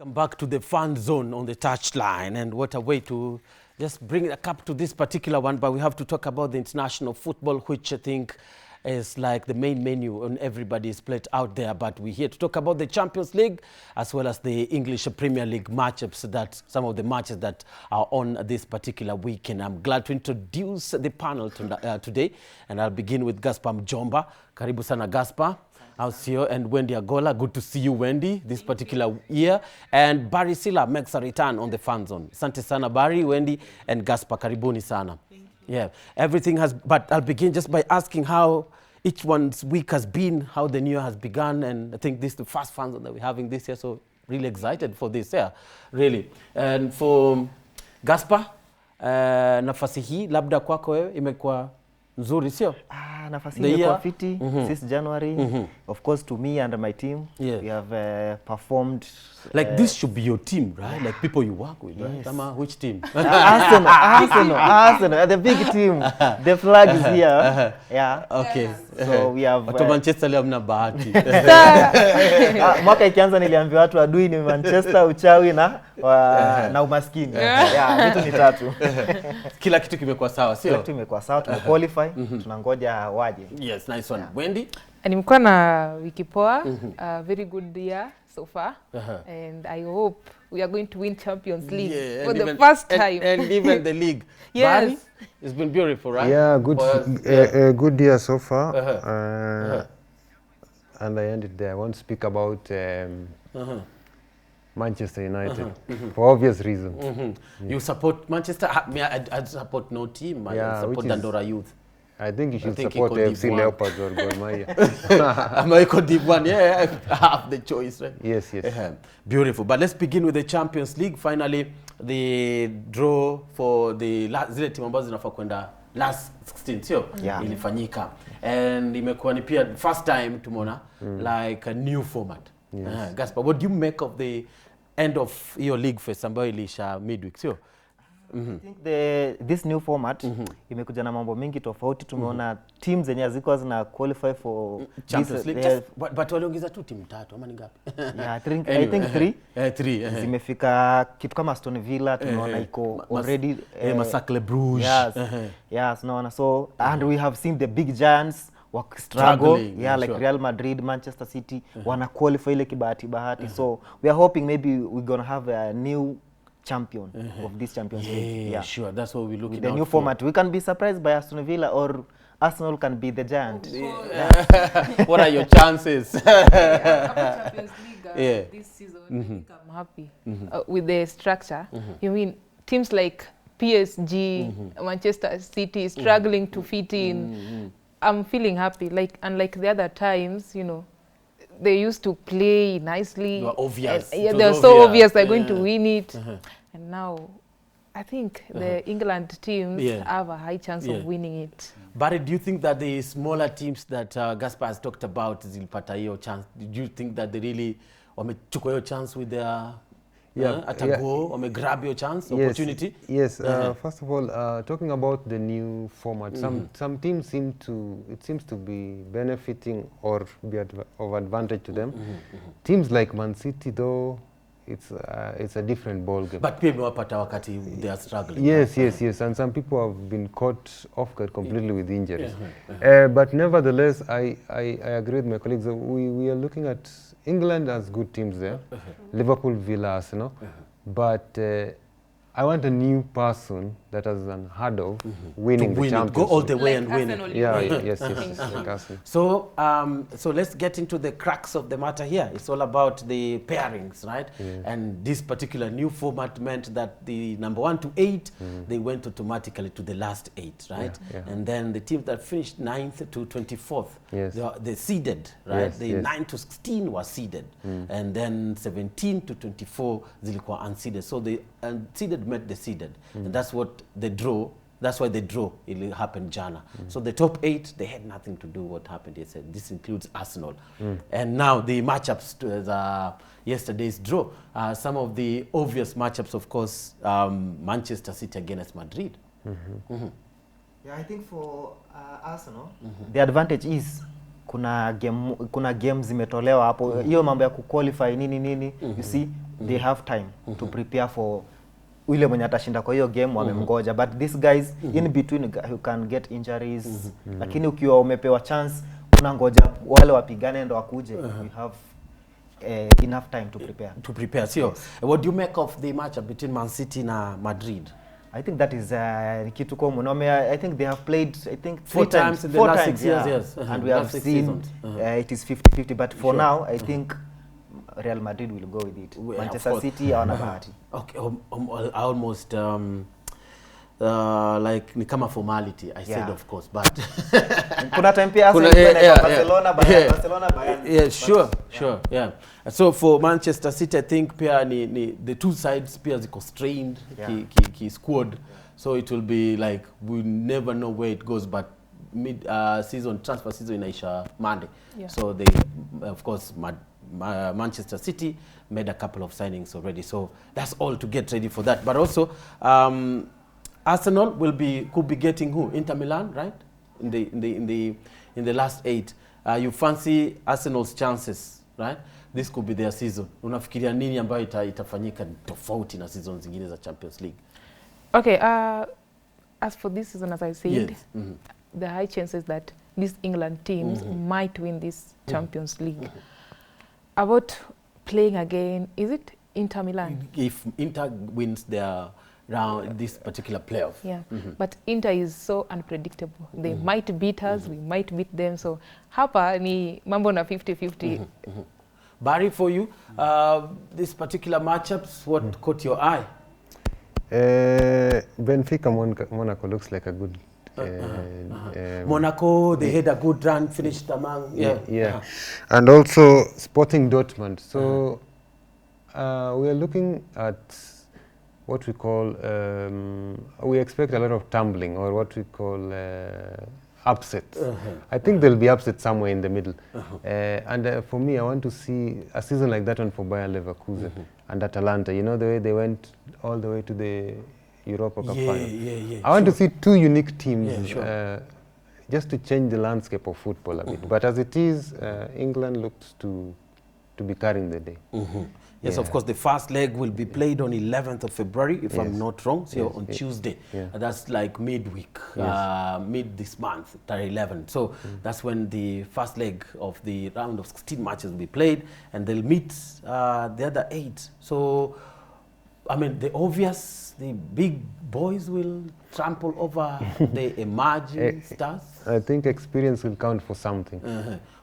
Come back to the fun zone on the touchline, and what a way to just bring a cup to this particular one. But we have to talk about the international football, which I think is like the main menu on everybody's plate out there. But we're here to talk about the Champions League as well as the English Premier League matchups, that some of the matches that are on this particular weekend. I'm glad to introduce the panel today, and I'll begin with Gaspar Mjomba. Karibu sana Gaspar. Ausio and Wendy Agola. Good to see you, Wendy, this particular year. And Barry Silla makes a return on the fan zone. Asante sana, Barry, Wendy, and Gaspar. Karibuni sana. Thank you. Yeah, everything has, but I'll begin just by asking how each one's week has been, how the new year has begun, and I think this is the first fan zone that we're having this year, so really excited for this year, really. And for Gaspar, nafasi hii labda kwako wewe imekuwa nzuri, sio? Nafasi imekuwa fiti since January. Of course, to me and my team, yeah, we have performed. Like this should be your team, right? Like people you work with, right? Yes. Which team? Arsenal, the big team. The flag is here. Yeah. Okay. So we have. Watu Manchester leo mna bahati. Mwaka ikianza niliambia watu adui ni Manchester, uchawi na umaskini. Yeah, vitu ni tatu. Kila kitu kimekuwa sawa, sio? Kila kitu kimekuwa sawa, tumequalify, tunangoja waje. Yes, nice one. Wendy? Nimekuwa na wiki poa, very good year so far, and I hope we are going to win Champions League for the first time. And even the league. Yes. Barry, it's been beautiful, right? Yeah, good, good year so far. And I ended there. I want to speak about Manchester United for obvious reasons. Yeah. You support Manchester? I support no team. I support Dandora Youth. I think you should support FC Leopards or Gor Mahia. American Deep One, yeah, I have the choice, right? Yes, yes. Beautiful. But let's begin with the Champions League. Finally, the draw for the zile timu ambazo zinafaa kwenda last 16, sio? Yeah. Ilifanyika. And imekuwa ni pia first time tumeona like a new format. Yes. Gaspar, what do you make of the end of your league phase ambayo ilisha midweek, sio? I think this new format imekuja na mambo mengi tofauti. Tumeona teams zenye ziko zina qualify for Champions League. But waliongeza tu timu tatu ama ni ngapi? Yeah, I think three. Three. Zimefika kitu kama Aston Villa, tunaona iko already Masacle Bruges. Yes. Yes, no. So and we have seen the big giants struggle, like sure. Real Madrid, Manchester City wana qualify ile bahati. So we are hoping maybe we're going to have a new champion of this Champions League. Yeah, sure. That's what we're looking at. The new format. We can be surprised by Aston Villa, or Arsenal can be the giant. What are your chances? After Champions League this season, I think I'm happy with the structure. You mean teams like PSG, Manchester City struggling to fit in. I'm feeling happy. Like unlike the other times, you know, they used to play nicely. They were obvious. They're so obvious they're going to win it. And now, I think the England teams have a high chance of winning it. But do you think that the smaller teams that Gaspar has talked about zilipata hiyo chance? Did you think that they really wamechukua hiyo chance with their grab your chance, opportunity? Yes. First of all, talking about the new format, some teams seems to be benefiting or be of advantage to them. Teams like Man City, though, it's a different ball game. But people wapata wakati they are struggling. Yes. And some people have been caught off guard completely with injuries. But nevertheless, I agree with my colleagues. We are looking at England has good teams there, Liverpool, Villa, Arsenal. But I want a new person that has unheard of winning the Champions League. Go all the way and win. Yes. So, so let's get into the crux of the matter here. It's all about the pairings, right? And this particular new format meant that the number 1 to 8, they went automatically to the last 8, right? And then the teams that finished 9th to 24th, they seeded, right? The 9 to 16 were seeded, and then 17 to 24 zilikuwa unseeded. So the unseeded met the seeded, and that's what the draw. That's why the draw it happened jana. So the top 8, they had nothing to do what happened. They said this includes Arsenal, and now the matchups to yesterday's draw. Some of the obvious matchups, of course, Manchester City against Madrid. Yeah, I think for Arsenal, the advantage is kuna games zimetolewa hapo, hiyo mambo ya kuqualify nini, you see they have time to prepare for ule mwenye atashinda kwa hiyo game, wamemgoja. But these guys in between you can get injuries, lakini ukiwa umepewa chance unangoja wale wapigane ndo wakuje, you have enough time to prepare. Sio? Yes. What do you make of the match between Man City na Madrid? I think that is kitu common. I think they have played, I think, four times in the last 6 years, yes. And we have seen it is 50-50, but for now I think Real Madrid will go with it. Manchester City hawana bahati. Okay, almost like ni kama formality, I said of course, but kuna time pia Barcelona Bayern. Yeah, sure, yeah. So for Manchester City, I think pia ni the two sides pia ziko strained, ki squad. So it will be like we never know where it goes, but mid season transfer season inaisha Monday. Yeah. So they of course Manchester City made a couple of signings already. So that's all to get ready for that. But also Arsenal could be getting who? Inter Milan, right? In the last 8. You fancy Arsenal's chances, right? This could be their season. Unafikiria nini ambayo itafanyika tofauti na season zingine za Champions League? Okay, as for this season, as I said, yes. The high chances that these England teams might win this Champions League. About playing again, is it Inter Milan? If Inter wins their round, this particular playoff. Yeah, but Inter is so unpredictable. They might beat us, we might beat them. So hapa ni mambo na 50-50. Barry, for you, this particular matchups, what caught your eye? Benfica Monaco looks like a good Monaco, they had a good run, finished among and also Sporting Dortmund. So we are looking at what we call we expect a lot of tumbling, or what we call upsets. I think there'll be upset somewhere in the middle. And for me, I want to see a season like that one for Bayer Leverkusen and Atalanta. You know, the way they went all the way to the Europa Cup final. I want to see two unique teams just to change the landscape of football a bit. But as it is, England looks to be carrying the day. Yes, of course, the first leg will be played on 11th of February, if I'm not wrong, so on Tuesday. That's like midweek, mid this month, 11. So that's when the first leg of the round of 16 matches will be played, and they'll meet the other 8. So, I mean, the big boys will trample over the emerging stars? I think experience will count for something.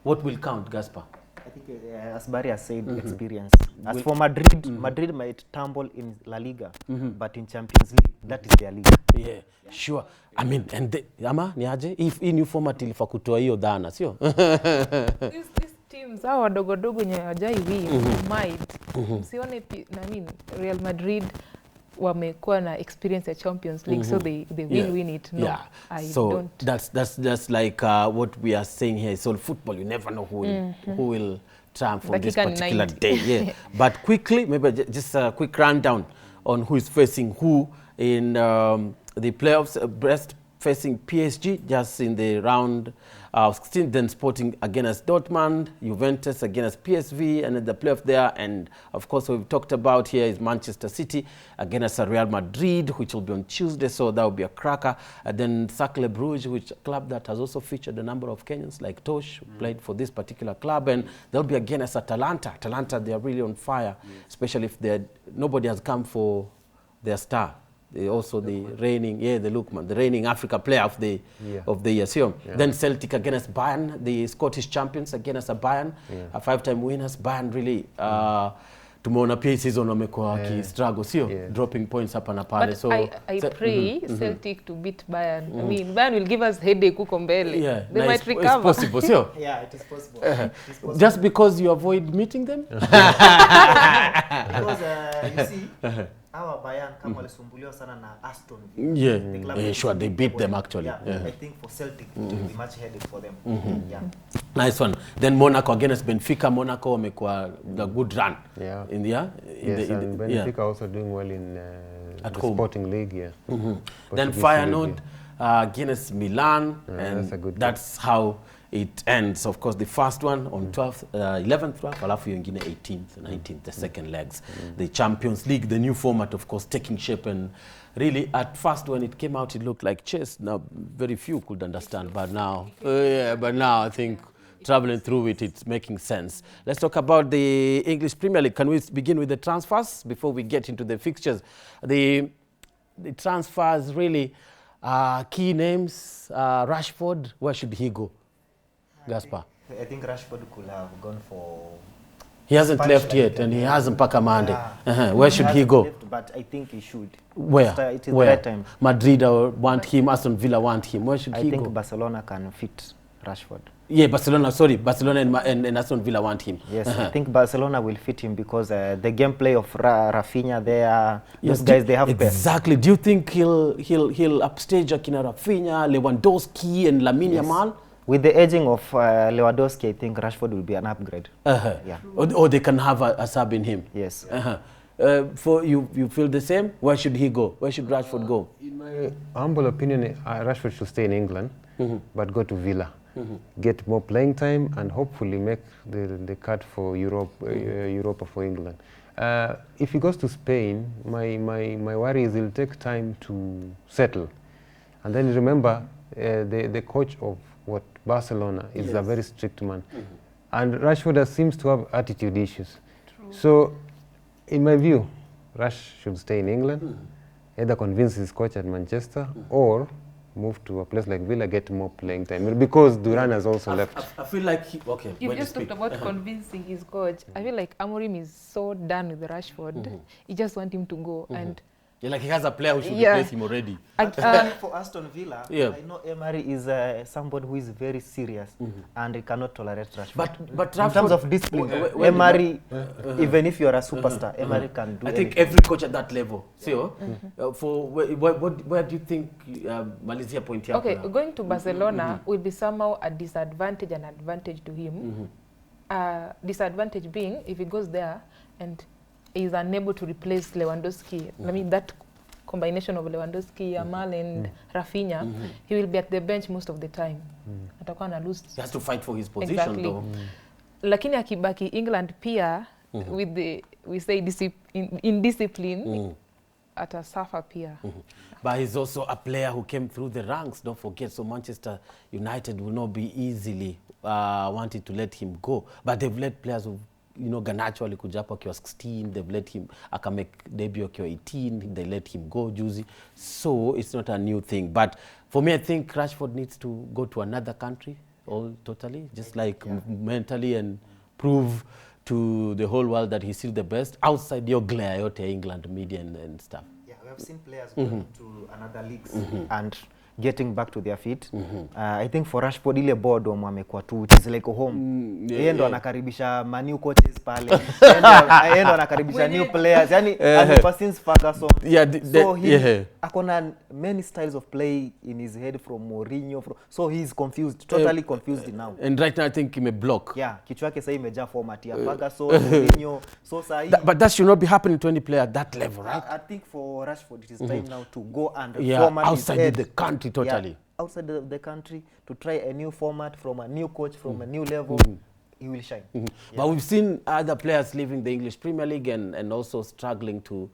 What will count, Gaspar? I think, as Barry has said, experience. As for Madrid, Madrid might tumble in La Liga, but in Champions League, that is their league. Yeah, sure. I mean, and ama niaje? If new format ilifa kutoa hiyo dhana, sio? These teams hao wadogo nye hawajai win might. Msione Real Madrid wamekuwa na experience at Champions League, so they will win it. No, I don't. That's like what we are saying here. It's all football. You never know who will triumph on this particular day. Yeah. But quickly, maybe just a quick rundown on who is facing who in the playoffs. Brest facing PSG just in the round of 16, then Sporting against Dortmund, Juventus against PSV, and in the playoff there. And of course, we've talked about here is Manchester City against Real Madrid, which will be on Tuesday, so that will be a cracker. And then Cercle Bruges, which a club that has also featured a number of Kenyans like Tosh, played for this particular club, and they'll be against Atalanta. Atalanta, they are really on fire, especially if nobody has come for their star. Also the reigning, the Lookman, the reigning Africa player of the year. So, then Celtic against Bayern, the Scottish champions against Bayern, a 5-time winners. Bayern really tumeona pia season wamekuwa struggle, sio dropping points hapa na pale. So I pray Celtic to beat Bayern. I mean, Bayern will give us headache huko mbele. They might recover. It's possible, sio? Yeah, it is possible. It is possible. Just because you avoid meeting them? Because you see, our Bayern kama walisumbuliwa sana na Aston Villa. Sure, they beat them actually. I think for Celtic it will be much headache for them. Nice one. Then Monaco against Benfica. Monaco wamekuwa a good run in the Benfica also doing well in at the home. Sporting League. Then Feyenoord against Milan, and that's a good that's how it ends. Of course, the first one on 12th, 11th, 12th, alafu yengine 18th, 19th, the second legs. The Champions League, the new format, of course, taking shape. And really, at first, when it came out, it looked like chess. Now, very few could understand. But now, I think traveling through it, it's making sense. Let's talk about the English Premier League. Can we begin with the transfers before we get into the fixtures? The transfers, really, key names. Rashford, where should he go? Gaspar? I think Rashford could have gone for... He hasn't left yet, and he hasn't packed a Monday. Where should he go? Left, but I think he should. Where? It is Where? the right time. Madrid want him, Aston Villa want him. Where should he go? I think Barcelona can fit Rashford. Yeah, Barcelona and Aston Villa want him. Yes, I think Barcelona will fit him because the gameplay of Rafinha there, those guys, they have exactly. Do you think he'll upstage Akina Rafinha, Lewandowski and Lamine Yamal? With the aging of Lewandowski, I think Rashford will be an upgrade. Yeah. Or they can have a sub in him. Yes. For you feel the same? Where should he go? Where should Rashford go? In my humble opinion, Rashford should stay in England, but go to Villa. Get more playing time and hopefully make the cut for Europa for England. If he goes to Spain, my worry is he'll take time to settle. And then remember, the coach of Barcelona is a very strict man. And Rashford seems to have attitude issues. True. So, in my view, Rash should stay in England, either convince his coach at Manchester or move to a place like Villa, get more playing time. Because Duran has also left. I feel like you just talked about convincing his coach. I feel like Amorim is so done with Rashford. He just want him to go. And like he has a player who should replace him already. For Aston Villa, I know Emery is somebody who is very serious and he cannot tolerate Rashford. But in terms of discipline, Emery, even if you are a superstar, Emery can do I think anything. every coach at that level. For where do you think Malaysia point here? Okay, going to Barcelona will be somehow a disadvantage and advantage to him. Disadvantage being if he goes there and is unable to replace Lewandowski. I mean, that combination of Lewandowski, Yamal and Rafinha, he will be at the bench most of the time. Atakuwa na lose. He has to fight for his position though. Lakini akibaki England pia, with the, we say indiscipline, atasuffer pia. But he's also a player who came through the ranks, don't forget. So Manchester United will not be easily wanted to let him go. But they've let players who Garnacho alikuja hapo akiwa 16, they've let him akamake debut akiwa 18, they let him go juzi. So it's not a new thing. But for me, I think Rashford needs to go to another country totally, just like mentally, and prove to the whole world that he's still the best outside your glare yote England media and stuff. Yeah, we have seen players going to another leagues and getting back to their feet. I think for Rashford ile boredom amekuwa tu, it is like a home. Yeye ndo anakaribisha new coaches pale. Yeye ndo anakaribisha new players. Yani since Ferguson. So he akona many styles of play in his head from Mourinho. So he's confused, totally confused now. And right now I think he may block. Yeah, kichwa yake sasa imejaa format ya Ferguson, Mourinho. So but that should not be happening to any player at that level, right? I think for Rashford it is time now to go and format outside the country totally. Outside the country to try a new format from a new coach, from a new level, he will shine. But we've seen other players leaving the English Premier League and also struggling to,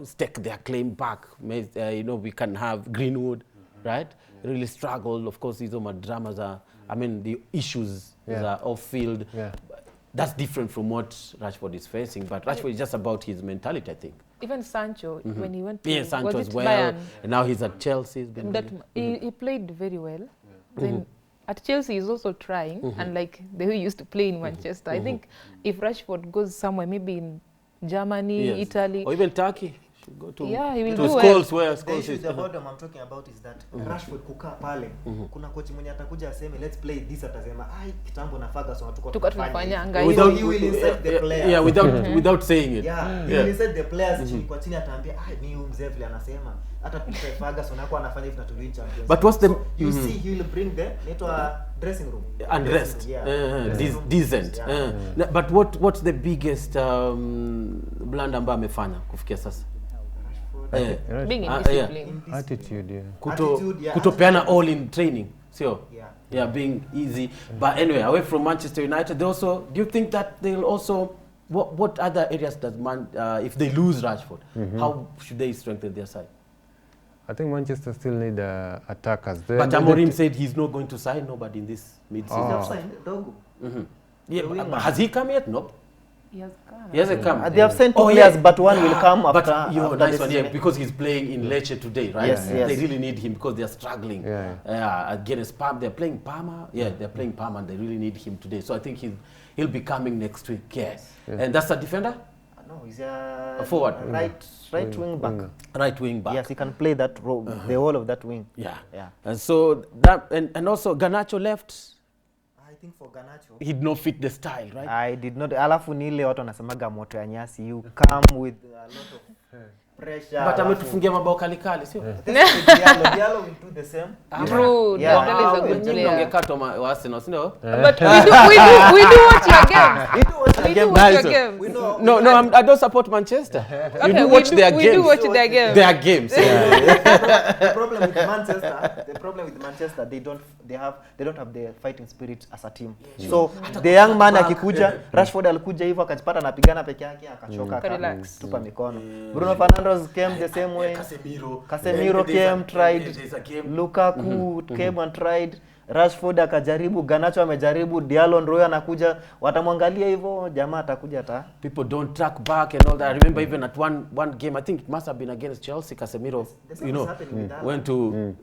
stake their claim back. We can have Greenwood, right? Really struggled. Of course, these are dramas the issues are off-field. That's different from what Rashford is facing. But Rashford is just about his mentality, I think. Even Sancho, when he went to Sancho as well, Bayern, and now he's at Chelsea. He played very well. Then at Chelsea, he's also trying, and like the way he used to play in Manchester. I think if Rashford goes somewhere, maybe in Germany, Italy, or even Turkey, go to he will to do Scholes well. where The Scholes issue is. the bottom I'm talking about is that Rashford kukaa pale, kuna coach mwenye atakuja aseme let's play this, atasema kitambo na Ferguson tuko tunafanyanga he will insert the players. Without saying it. He will insert the players chini kwa chini, ataambia mimi huyu mzee vile anasema hata Ferguson hapo anafanya hivi na to win champions. But what's the you see he will bring the dressing room and rest, decent. But what's the biggest blunder ambayo amefanya kufikia sasa? Being indisciplined. Attitude, Kutopeana all in training. sure. Yeah, being easy. But anyway, away from Manchester United, they also, do you think that they'll also, what other areas does if they lose Rashford, how should they strengthen their side? I think Manchester still need attackers. But Amorim said he's not going to sign nobody in this mid-season. Yeah, has he come yet? Nope. He has come. He hasn't come. they have sent 2 players, but one will come after. But nice one, season. because he's playing in Lecce today, right? Yes. They really need him because they're struggling. Against Parma, they're playing Parma. Yeah, they're playing Parma, and they really need him today. So I think he'll be coming next week. Yes. And that's a defender? No, he's a forward. Right wing back. Right wing back. Yes, he can play that role, the whole of that wing. Yeah. Yeah. And so that, and also Garnacho left. I think for Garnacho, he did not fit the style, right? I did not. Alafu ni ile watu wanasemaga moto ya nyasi. You come with a lot of pressure. But ametufungia mabao kali, sio? Diallo will do the same. True. Yeah. Diallo is a good player. Ungekatwa wa Arsenal, sio? But we do watch your games. We do watch your games. No, I don't support Manchester. You do watch their games. We do watch their games. Their games. The problem with Manchester, they don't have the fighting spirit as a team. So the young man akikuja, Rashford alikuja hivyo akajipata anapigana peke yake akachoka akatupa mikono. Bruno Fernandes came the same way. Casemiro came, tried. Lukaku came and tried. Rashford akajaribu, Garnacho amejaribu, Diallo ndio anakuja, watamwangalia hivyo, jamaa atakuja ta. People don't track back and all that. I remember even at one game, I think it must have been against Chelsea, Casemiro, went to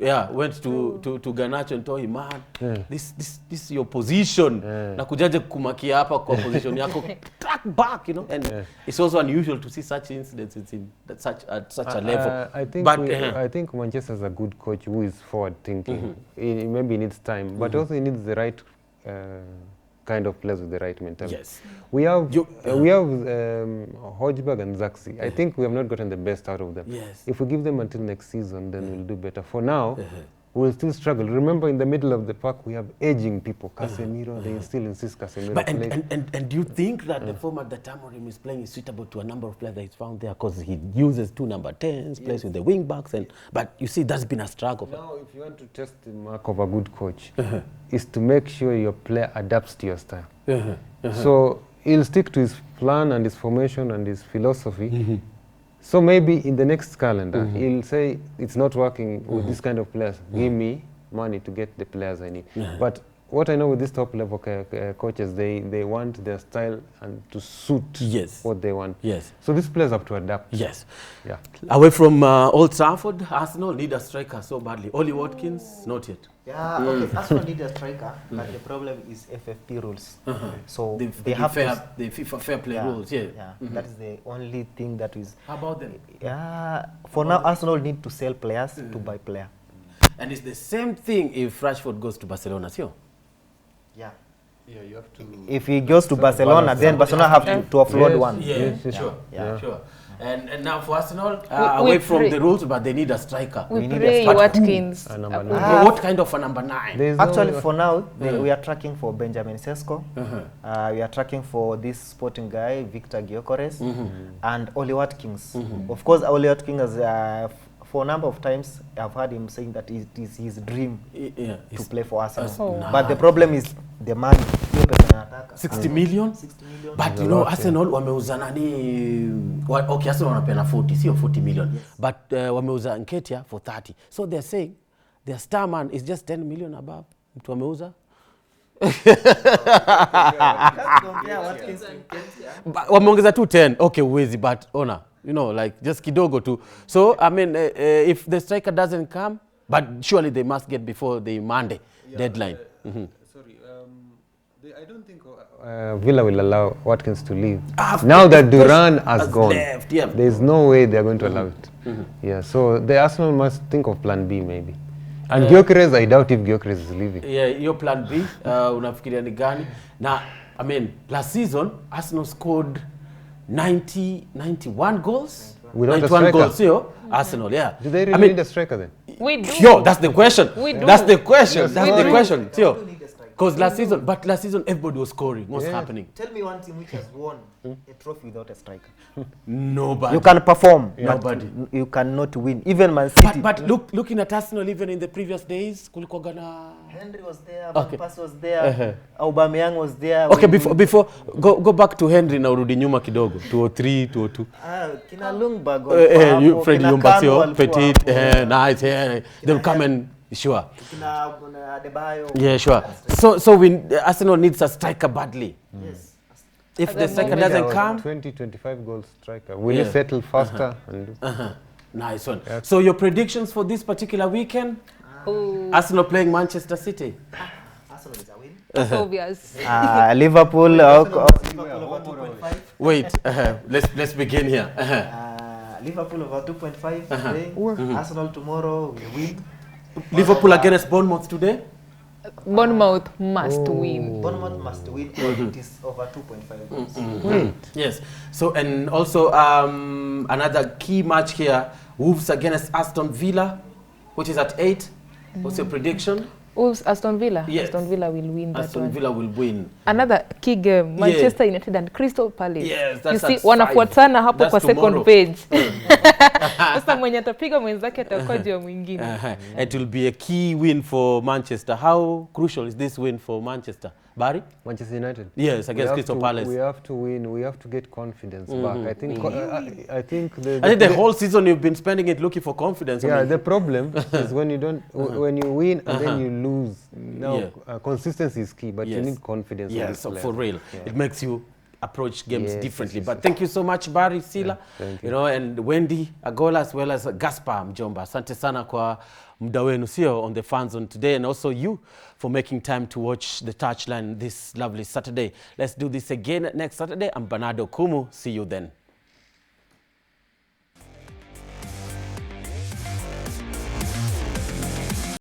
Garnacho and told him, man, this is your position. Na kujaje kumakia hapa kwa position yako, track back, and it's also unusual to see such incidents at such a level. I think Manchester is a good coach who is forward thinking. Maybe he needs time. But also he needs the right kind of players with the right mentality. Yes. We have Hojberg and Zaxi. I think we have not gotten the best out of them. Yes. If we give them until next season, then we'll do better. For now, we'll still struggle. Remember, in the middle of the park, we have aging people. Casemiro, they still insist Casemiro. But and do you think that the format that Amorim is playing is suitable to a number of players that he's found there? Because he uses 2 number 10s, plays with the wing backs, but you see, that's been a struggle. Now, if you want to test the mark of a good coach, is to make sure your player adapts to your style. So he'll stick to his plan and his formation and his philosophy. So maybe in the next calendar, he'll say, it's not working with this kind of players. Give me money to get the players I need. But what I know with these top level coaches, they want their style and to suit what they want. Yes. So these players have to adapt. Yes. Yeah. Away from Old Trafford, Arsenal need a striker so badly. Oli Watkins, not yet. Yeah, okay. Arsenal need a striker, but the problem is FFP rules. So they have the FIFA fair play rules. That is the only thing that is. How about them? Yeah, for now Arsenal need to sell players to buy player. And it's the same thing if Rashford goes to Barcelona, sure? Yeah. Yeah, you have to. If he goes to Barcelona, then Barcelona have to offload one. Sure. And now for Arsenal, away from the rules, but they need a striker. We pray Watkins. What kind of a number 9? Actually, for now, we are tracking for Benjamin Sesko. We are tracking for this sporting guy, Victor Gyökeres, and Oli Watkins. Of course, Oli Watkins has, for a number of times, I've heard him saying that it is his dream to play for Arsenal. But the problem is the money. 60 million? 60 million. But you know, Arsenal wameuza nani? Okay, Arsenal wanapena 40, sio 40 million. But wameuza Nketiah for 30. So they're saying their star man is just 10 million above. Mtu wameuza. Wameongeza tu 10. Okay, uwezi, but ona. Like just kidogo tu. So, I mean, if the striker doesn't come, but surely they must get before the Monday deadline. Sorry, I don't think Villa will allow Watkins to leave. Now that Duran has gone, left, there's no way they're going to allow it. Yeah, so the Arsenal must think of plan B maybe. And Gyökeres, I doubt if Gyökeres is leaving. Yeah, your plan B, unafikiria ni gani? Now, I mean, last season, Arsenal scored 91 goals? Without 91 goals, Arsenal, yeah. Do they really need a striker then? We do. Yo, that's the question. We do. That's the question. That's the question. Because last season everybody was scoring. What's happening? Tell me one team which has won a trophy without a striker. Nobody. You can perform. Nobody. You cannot win. Even Man City. But looking at Arsenal, even in the previous days, kulikuwa gana... Henry was there, Van Persie was there, Aubameyang was there. Okay, before go back to Henry na urudi nyuma kidogo. 203, 202. Kina Lundberg walikuwa hapo, Freddy kina Ljungberg, Kanu walikuwa Petit, hapo. nice. They'll come and sure. Kina Adebayo. Yeah, sure. So Arsenal needs a striker badly. Yes. If the striker doesn't come, 20-25 goal striker. Will you settle faster? Nice one. So your predictions for this particular weekend? Arsenal playing Manchester City. Arsenal is a win. That's obvious. Liverpool over 2.5. Wait, let's begin here. Liverpool over 2.5 Arsenal tomorrow will win. Liverpool against Bournemouth today? Bournemouth must win. Bournemouth must win, or it is over 2.5 goals. Yes. So, and also another key match here, Wolves against Aston Villa, which is at 8. What's your prediction? Wolves, Aston Villa. Yes. Aston Villa will win that Aston one. Villa will win. Another key game, Manchester United and Crystal Palace. Yes, that's you see, at 5. wanafuatana hapo That's kwa tomorrow. second page. Sasa mwenye atapiga mwenzake atakuwa juu ya mwingine. It will be a key win for Manchester. How crucial is this win for Manchester? Barry? Manchester United. Yes, against Crystal Palace. We have to win. We have to get confidence back. I think. I think the whole season you've been spending it looking for confidence. Yeah, I mean. The problem is when you don't, when you win and then you lose. Now, consistency is key, but you need confidence. Yes, so for real, it makes you approach games differently. But thank you so much, Barry, Sila, you know, and Wendy Agola, as well as Gaspar Mjomba. Asante sana kwa muda wenu sio on the fans zone today, and also you for making time to watch the Touchline this lovely Saturday. Let's do this again next Saturday. I'm Bernardo Kumu. See you then.